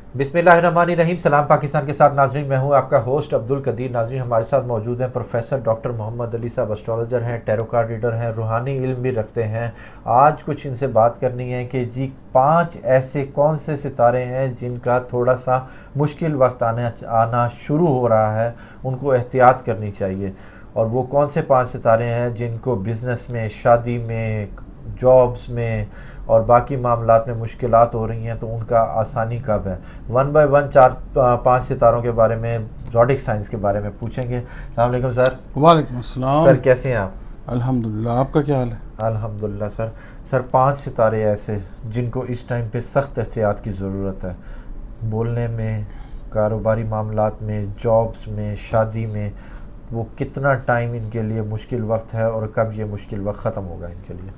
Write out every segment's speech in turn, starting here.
बिस्मिल्लाहिर्रहमानिर्रहीम। सलाम पाकिस्तान के साथ नाजरीन, मैं हूं आपका होस्ट अब्दुल कदीर। नाजरीन, हमारे साथ मौजूद हैं प्रोफेसर डॉक्टर मोहम्मद अली साहब। एस्ट्रोलॉजर हैं, टैरो कार्ड रीडर हैं, रूहानी इल्म भी रखते हैं। आज कुछ इनसे बात करनी है कि जी 5 ऐसे कौन से सितारे हैं जिनका थोड़ा सा मुश्किल वक्त आना शुरू हो रहा है, उनको एहतियात करनी चाहिए। और वो कौन से 5 सितारे हैं जिनको बिज़नेस में, शादी में, जॉब्स में और बाकी मामलात में मुश्किलात हो रही हैं, तो उनका आसानी कब है। 1 बाय 1 5 सितारों के बारे में, ज़ोडिक साइंस के बारे में पूछेंगे। अस्सलाम वालेकुम सर। वालेकुम अस्सलाम। सर कैसे हैं आप? अल्हम्दुलिल्लाह, आपका क्या हाल है? अल्हम्दुलिल्लाह सर। सर 5 सितारे ऐसे जिनको इस टाइम पे सख्त एहतियात की ज़रूरत है, बोलने में, कारोबारी मामलात में, जॉब्स में, शादी में। वो कितना टाइम इनके लिए मुश्किल वक्त है और कब ये मुश्किल वक्त ख़त्म होगा इनके लिए?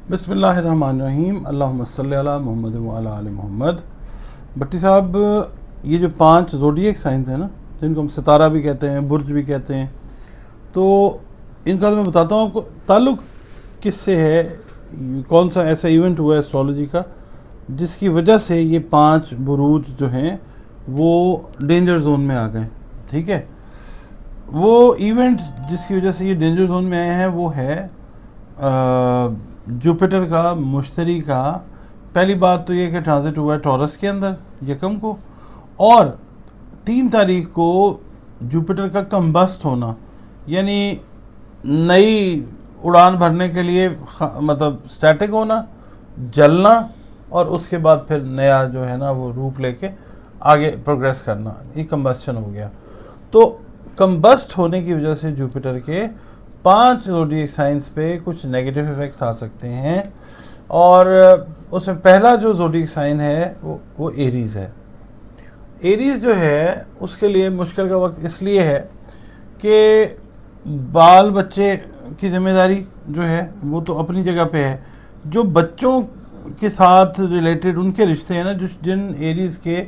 बिस्मिल्लाहिर्रहमानिर्रहीम, अल्लाहुम्मा सल्ली अला मोहम्मद व अला आलि मोहम्मद। भट्टी साहब, ये जो 5 ज़ोडिएक साइंस हैं ना, जिनको हम सितारा भी कहते हैं, बुर्ज भी कहते हैं, तो इनका तो मैं बताता हूँ आपको ताल्लुक़ किससे है। कौन सा ऐसा इवेंट हुआ है एस्ट्रोलॉजी का जिसकी वजह से ये 5 बुरूज जो हैं वो डेंजर जोन में आ गए। ठीक है, वो इवेंट जिसकी वजह से ये डेंजर जोन में आए हैं वो है जुपिटर का, मुश्तरी का। पहली बात तो ये कि ट्रांजिट हुआ है टॉरस के अंदर यकम को, और 3 तारीख को जुपिटर का कम्बस्ट होना, यानी नई उड़ान भरने के लिए मतलब स्टैटिक होना, जलना, और उसके बाद फिर नया जो है ना वो रूप लेके आगे प्रोग्रेस करना, ये कम्बस्टन हो गया। तो कम्बस्ट होने की वजह से जुपिटर के 5 ज़ोडिएक साइंस पे कुछ नेगेटिव इफ़ेक्ट आ सकते हैं। और उसमें पहला जो ज़ोडिएक साइन है वो एरीज़ है। एरीज़ जो है उसके लिए मुश्किल का वक्त इसलिए है कि बाल बच्चे की जिम्मेदारी जो है वो तो अपनी जगह पे है। जो बच्चों के साथ रिलेटेड उनके रिश्ते हैं ना, जो जिन एरीज़ के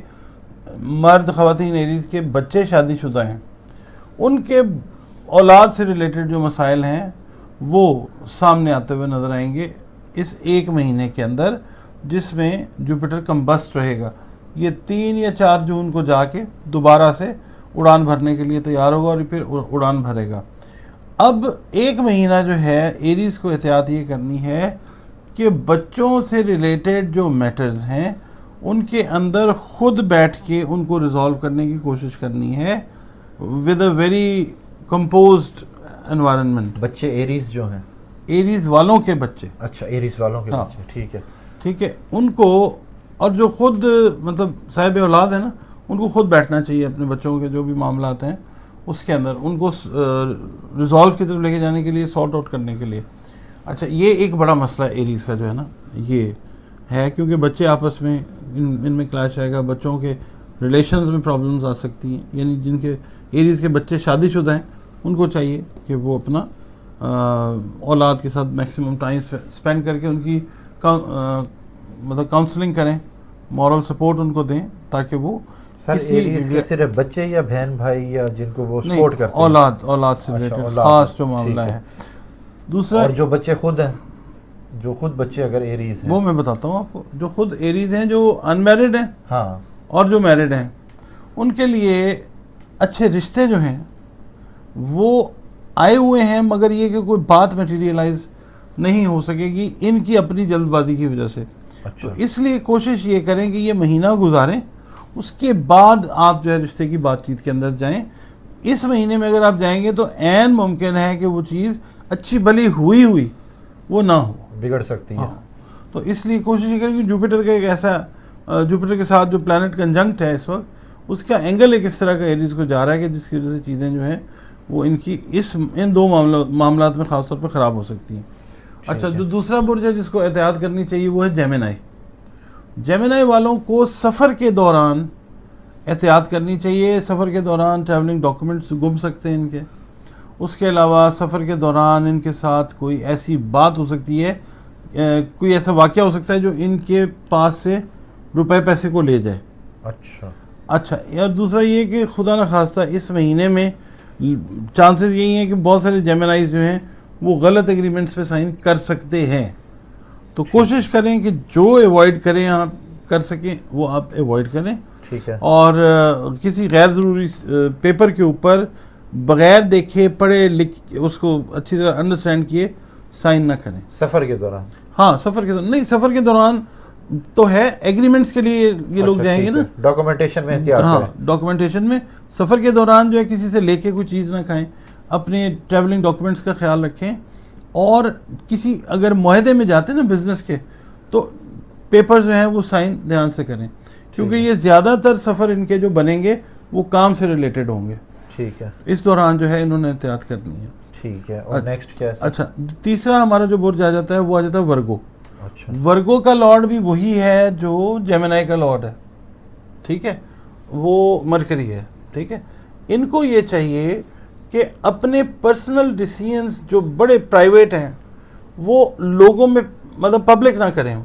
मर्द ख़वातीन एरीज़ के बच्चे शादीशुदा हैं, उनके औलाद से रिलेटेड जो मसाइल हैं वो सामने आते हुए नज़र आएंगे इस 1 महीने के अंदर, जिसमें जुपिटर कम्बस्ट रहेगा। ये 3 या 4 जून को जाके दोबारा से उड़ान भरने के लिए तैयार होगा और फिर उड़ान भरेगा। अब 1 महीना जो है एरीज़ को एहतियात ये करनी है कि बच्चों से रिलेटेड जो मैटर्स हैं उनके अंदर खुद बैठ के उनको रिजॉल्व करने की कोशिश करनी है with a very composed environment. बच्चे एरीज जो हैं, एरीज वालों के बच्चे, अच्छा एरीज वालों के हाँ, बच्चे, ठीक है, ठीक है, उनको, और जो खुद मतलब साहिब औलाद है ना, उनको खुद बैठना चाहिए अपने बच्चों के जो भी मामला हैं उसके अंदर उनको रिजॉल्व की तरफ लेके जाने के लिए, सॉर्ट आउट करने के लिए। अच्छा, ये एक बड़ा मसला एरीज का जो है ना ये है, क्योंकि बच्चे आपस में इनमें क्लैश आएगा, बच्चों के रिलेशंस में प्रॉब्लम्स आ सकती हैं। यानी जिनके एरीज़ के बच्चे शादीशुदा हैं उनको चाहिए कि वो अपना औलाद के साथ मैक्सिमम टाइम स्पेंड करके उनकी मतलब काउंसलिंग करें, मॉरल सपोर्ट उनको दें, ताकि वो सर एरीज के सिर्फ बच्चे या बहन भाई या जिनको वो सपोर्ट करते हैं? औलाद से रिलेटेड खास जो मामला है। दूसरा, और जो बच्चे खुद हैं, जो खुद बच्चे अगर एरीज हैं, वो मैं बताता हूँ आपको, जो खुद एरीज हैं, जो अनमैरिड हैं, हाँ, और जो मैरिड हैं, उनके लिए अच्छे रिश्ते जो हैं वो आए हुए हैं, मगर ये कि कोई बात मटेरियलाइज नहीं हो सकेगी इनकी अपनी जल्दबाजी की वजह से। अच्छा। तो इसलिए कोशिश ये करें कि ये महीना गुजारें, उसके बाद आप जो है रिश्ते की बातचीत के अंदर जाएं। इस महीने में अगर आप जाएंगे तो ऐन मुमकिन है कि वो चीज़ अच्छी भली हुई वो ना हो, बिगड़ सकती है। हाँ। तो इसलिए कोशिश ये करें कि जुपिटर का एक ऐसा, जुपिटर के साथ जो प्लैनेट कंजंक्ट है इस वक्त, उसका एंगल एक इस तरह का एरीज को जा रहा है कि जिसकी वजह से चीज़ें जो हैं वो इनकी इन 2 मामलात में ख़ासतौर पर ख़राब हो सकती हैं। अच्छा, जो दूसरा बुर्ज है जिसको एहतियात करनी चाहिए वो है जेमिनी। जेमिनी वालों को सफ़र के दौरान एहतियात करनी चाहिए। सफ़र के दौरान ट्रैवलिंग डॉक्यूमेंट्स गुम सकते हैं इनके। उसके अलावा सफ़र के दौरान इनके साथ कोई ऐसी बात हो सकती है, कोई ऐसा वाक़या हो सकता है जो इनके पास से रुपए पैसे को ले जाए। अच्छा, और दूसरा ये कि खुदा न खास्ता इस महीने में चांसेस यही हैं कि बहुत सारे जेमिनाइज जो हैं वो गलत एग्रीमेंट्स पे साइन कर सकते हैं। तो कोशिश करें कि जो अवॉइड करें आप कर सकें वो आप अवॉइड करें। ठीक है। और किसी गैर ज़रूरी पेपर के ऊपर बग़ैर देखे पढ़े लिख उसको अच्छी तरह अंडरस्टैंड किए साइन ना करें सफ़र के दौरान। हाँ, सफ़र के दौरान नहीं, सफ़र के दौरान तो है, एग्रीमेंट्स के लिए ये लोग जाएंगे ना, डॉक्यूमेंटेशन में एहतियात करें। हाँ, डॉक्यूमेंटेशन में। सफ़र के दौरान जो है किसी से लेके कोई चीज़ ना खाएं, अपने ट्रैवलिंग डॉक्यूमेंट्स का ख्याल रखें। और किसी अगर मुआहदे में जाते हैं ना बिज़नेस के, तो पेपर जो हैं वो साइन ध्यान से करें, क्योंकि ये ज़्यादातर सफ़र इनके जो बनेंगे वो काम से रिलेटेड होंगे। ठीक है। इस दौरान जो है इन्होंने एहतियात करनी है। ठीक है। और नेक्स्ट क्या है? अच्छा, तीसरा हमारा जो बुर्ज आ जाता है वो आ जाता है वर्गो। अच्छा। वर्गो का लॉर्ड भी वही है जो जेमिनी का लॉर्ड है, ठीक है, वो मरकरी है। ठीक है, इनको ये चाहिए कि अपने पर्सनल डिसीजंस जो बड़े प्राइवेट हैं वो लोगों में मतलब पब्लिक ना करें।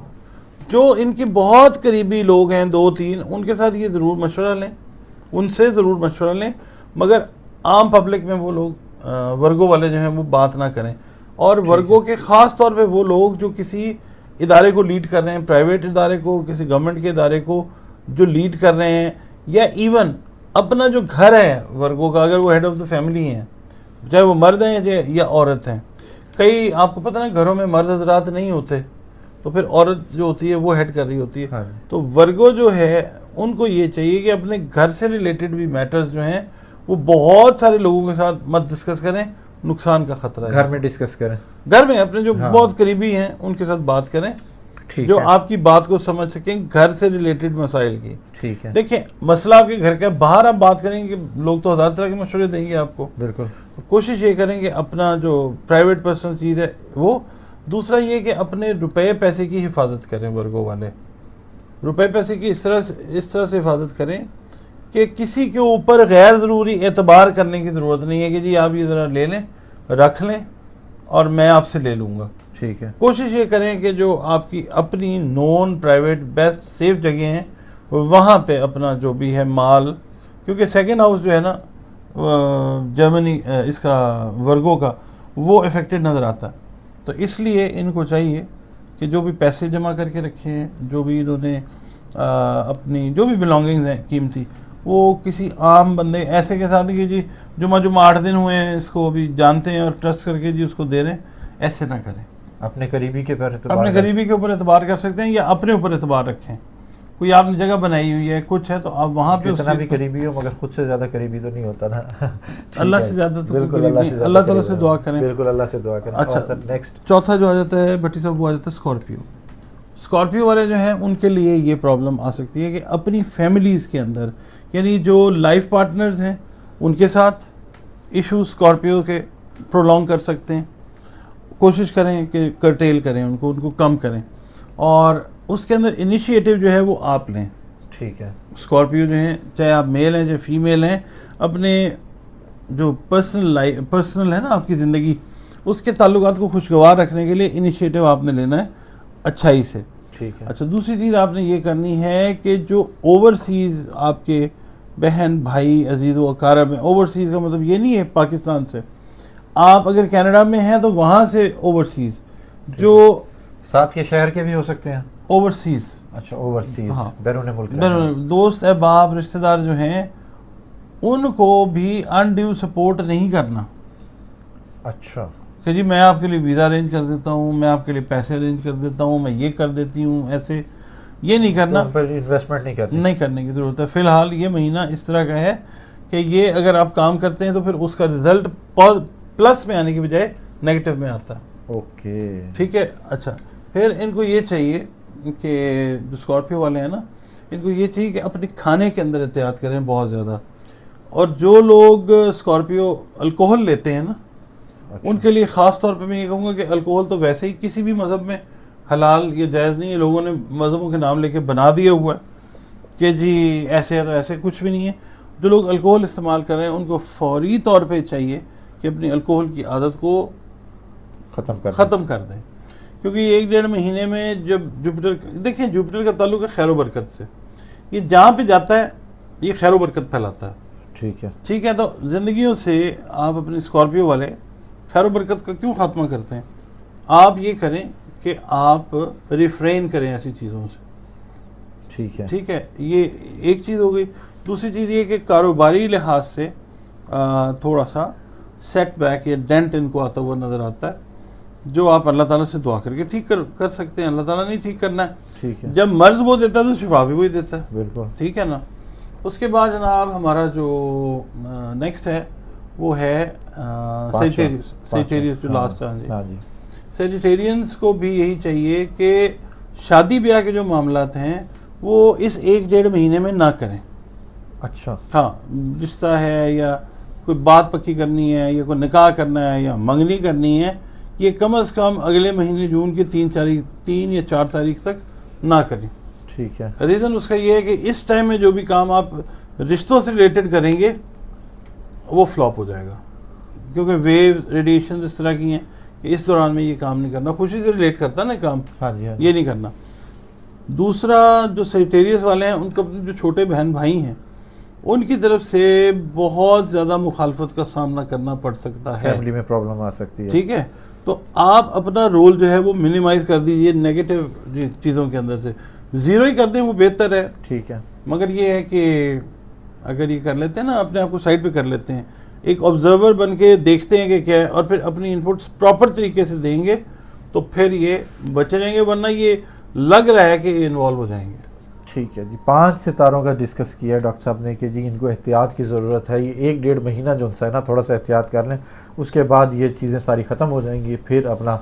जो इनके बहुत करीबी लोग हैं 2-3, उनके साथ ये ज़रूर मशवरा लें, उनसे ज़रूर मशवरा लें, मगर आम पब्लिक में वो लोग वर्गो वाले जो हैं वो बात ना करें। और वर्गो के ख़ास तौर पे वो लोग जो किसी इदारे को लीड कर रहे हैं, प्राइवेट इदारे को, किसी गवर्नमेंट के इदारे को जो लीड कर रहे हैं, या इवन अपना जो घर है वर्गो का, अगर वो हेड ऑफ़ द फैमिली हैं, चाहे वो मर्द हैं या औरत हैं। कई आपको पता ना घरों में मर्द हजरात नहीं होते, तो फिर औरत जो होती है वो हेड कर रही होती है। हाँ। तो वर्गो जो है उनको ये चाहिए कि अपने घर से रिलेटेड भी मैटर्स जो हैं वो बहुत सारे लोगों के साथ मत डिस्कस करें, नुकसान का खतरा है। घर में डिस्कस करें, घर में अपने जो हाँ। बहुत करीबी हैं उनके साथ बात करें, ठीक जो है। आपकी बात को समझ सकें, घर से रिलेटेड मसाइल की। ठीक है। देखिए, मसला आपके घर का, बाहर आप बात करेंगे लोग तो हज़ार तरह के मशवरे देंगे आपको। बिल्कुल। तो कोशिश ये करें कि अपना जो प्राइवेट पर्सनल चीज़ है वो। दूसरा ये कि अपने रुपए पैसे की हिफाजत करें। वर्गो वाले रुपए पैसे की इस तरह से हिफाजत करें कि किसी के ऊपर गैर ज़रूरी एतबार करने की ज़रूरत नहीं है कि जी आप ये ज़रा ले लें, रख लें और मैं आपसे ले लूँगा। ठीक है। कोशिश ये करें कि जो आपकी अपनी नॉन प्राइवेट बेस्ट सेफ जगह हैं वहाँ पे अपना जो भी है माल, क्योंकि सेकंड हाउस जो है ना जर्मनी इसका वर्गो का, वो इफ़ेक्टेड नज़र आता है। तो इसलिए इनको चाहिए कि जो भी पैसे जमा करके रखे हैं, जो भी इन्होंने अपनी जो भी बिलोंगिंग्स हैं कीमती, वो किसी आम बंदे ऐसे के साथ कि जी जुमा 8 दिन हुए हैं इसको अभी जानते हैं और ट्रस्ट करके जी उसको दे रहे हैं, ऐसे ना करें। अपने करीबी के ऊपर अपने करीबी के ऊपर एतबार कर सकते हैं या अपने ऊपर एतबार रखें। कोई आपने जगह बनाई हुई है, कुछ है, तो आप वहाँ पे जितना भी करीबी हो, मगर खुद से ज़्यादा करीबी तो नहीं होता ना। अल्लाह से ज़्यादा तो बिल्कुल, अल्लाह ताला से दुआ करें। बिल्कुल, अल्लाह से दुआ करें। अच्छा सर, नेक्स्ट चौथा जो आ जाता है भट्टी साहब, वो आ जाता है स्कॉर्पियो। स्कॉर्पियो वाले जो हैं उनके लिए ये प्रॉब्लम आ सकती है कि अपनी फैमिलीज़ के अंदर, यानी जो लाइफ पार्टनर्स हैं उनके साथ इशू स्कॉर्पियो के प्रोलॉन्ग कर सकते हैं। कोशिश करें कि कर्टेल करें उनको कम करें, और उसके अंदर इनिशिएटिव जो है वो आप लें। ठीक है। स्कॉर्पियो जो हैं, चाहे आप मेल हैं चाहे फीमेल हैं, अपने जो पर्सनल है ना आपकी ज़िंदगी, उसके ताल्लुकात को खुशगवार रखने के लिए इनिशिएटिव आपने लेना है अच्छाई से। ठीक है। अच्छा, दूसरी चीज़ आपने ये करनी है कि जो ओवरसीज़ आपके बहन भाई अजीज़ व अकारब हैं, ओवरसीज़ का मतलब ये नहीं है पाकिस्तान से, आप अगर कनाडा में हैं तो वहाँ से ओवरसीज़, जो साथ के शहर के भी हो सकते हैं। ओवरसीज़, अच्छा, ओवरसीज, हाँ, बैरून मुल्क, दोस्त अहबाब रिश्तेदार जो हैं उनको भी अनड्यू सपोर्ट नहीं करना। अच्छा, कि जी मैं आपके लिए वीज़ा अरेंज कर देता हूँ, मैं आपके लिए पैसे अरेंज कर देता हूँ, मैं ये कर देती हूँ, ऐसे ये नहीं करना। तो पर इन्वेस्टमेंट नहीं करने की ज़रूरत है। फ़िलहाल ये महीना इस तरह का है कि ये अगर आप काम करते हैं तो फिर उसका रिज़ल्ट प्लस में आने की बजाय नेगेटिव में आता है। ओके, ठीक है। अच्छा, फिर इनको ये चाहिए कि जो स्कॉर्पियो वाले हैं ना, इनको ये चाहिए कि अपने खाने के अंदर एहतियात करें बहुत ज़्यादा। और जो लोग स्कॉर्पियो अल्कोहल लेते हैं ना, अच्छा, उनके लिए ख़ास तौर पे मैं ये कहूँगा कि अल्कोहल तो वैसे ही किसी भी मज़हब में हलाल या जायज़ नहीं है। लोगों ने मज़हबों के नाम लेके बना दिया हुआ है कि जी ऐसे है तो ऐसे, कुछ भी नहीं है। जो लोग अल्कोहल इस्तेमाल कर रहे हैं उनको फ़ौरी तौर पे चाहिए कि अपनी अल्कोहल की आदत को ख़त्म कर दें, क्योंकि 1-1.5 महीने में जब जुपिटर, देखिए जुपिटर का ताल्लुक है खैर बरकत से, ये जहाँ पे जाता है ये खैर बरकत फैलाता है। ठीक है, तो ज़िंदगियों से आप अपने स्कॉर्पियो वाले खैर बरकत का क्यों ख़ात्मा करते हैं? आप ये करें कि आप रिफ्रेन करें ऐसी चीज़ों से। ठीक है। ठीक है, ये एक चीज़ हो गई। दूसरी चीज़ ये कि कारोबारी लिहाज से थोड़ा सा सेटबैक या डेंट इनको आता हुआ नज़र आता है, जो आप अल्लाह ताला से दुआ करके ठीक कर सकते हैं। अल्लाह ताला नहीं ठीक करना है, ठीक है। जब मर्ज वो देता है तो शिफा भी वही देता है। बिल्कुल। ठीक है ना। उसके बाद जनाब हमारा जो नेक्स्ट है वो है सेजिटेरियस, जो लास्ट है। हाँ जी। सेजिटेरियंस को भी यही चाहिए कि शादी ब्याह के जो मामलात हैं वो इस 1-1.5 महीने में ना करें। अच्छा। हाँ, रिश्ता है या कोई बात पक्की करनी है या कोई निकाह करना है या मंगनी करनी है, ये कम से कम अगले महीने जून की 3 या 4 तारीख तक ना करें। ठीक है। रीज़न उसका ये है कि इस टाइम में जो भी काम आप रिश्तों से रिलेटेड करेंगे वो फ्लॉप हो जाएगा, क्योंकि वेव रेडिएशन इस तरह की हैं कि इस दौरान में ये काम नहीं करना। खुशी से रिलेट करता है ना काम, हाँ जी, हाँ जी। ये नहीं करना। दूसरा, जो सेजिटेरियस वाले हैं उनका जो छोटे बहन भाई हैं उनकी तरफ से बहुत ज़्यादा मुखालफत का सामना करना पड़ सकता है, फैमिली में प्रॉब्लम आ सकती है। ठीक है। तो आप अपना रोल जो है वो मिनिमाइज कर दीजिए, नेगेटिव चीज़ों के अंदर से ज़ीरो ही कर दें, वो बेहतर है। ठीक है। मगर ये है कि अगर ये कर लेते हैं ना, अपने आप को साइड पे कर लेते हैं, एक ऑब्जर्वर बन के देखते हैं कि क्या है, और फिर अपनी इनपुट्स प्रॉपर तरीके से देंगे तो फिर ये बच जाएंगे, वरना ये लग रहा है कि ये इन्वॉल्व हो जाएंगे। ठीक है जी। 5 सितारों का डिस्कस किया है डॉक्टर साहब ने कि जी इनको एहतियात की ज़रूरत है। ये 1-1.5 महीना जो उनसे है ना, थोड़ा सा एहतियात कर लें, उसके बाद ये चीज़ें सारी ख़त्म हो जाएंगी, फिर अपना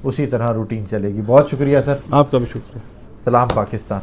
उसी तरह रूटीन चलेगी। बहुत शुक्रिया सर। आपका भी शुक्रिया। सलाम पाकिस्तान।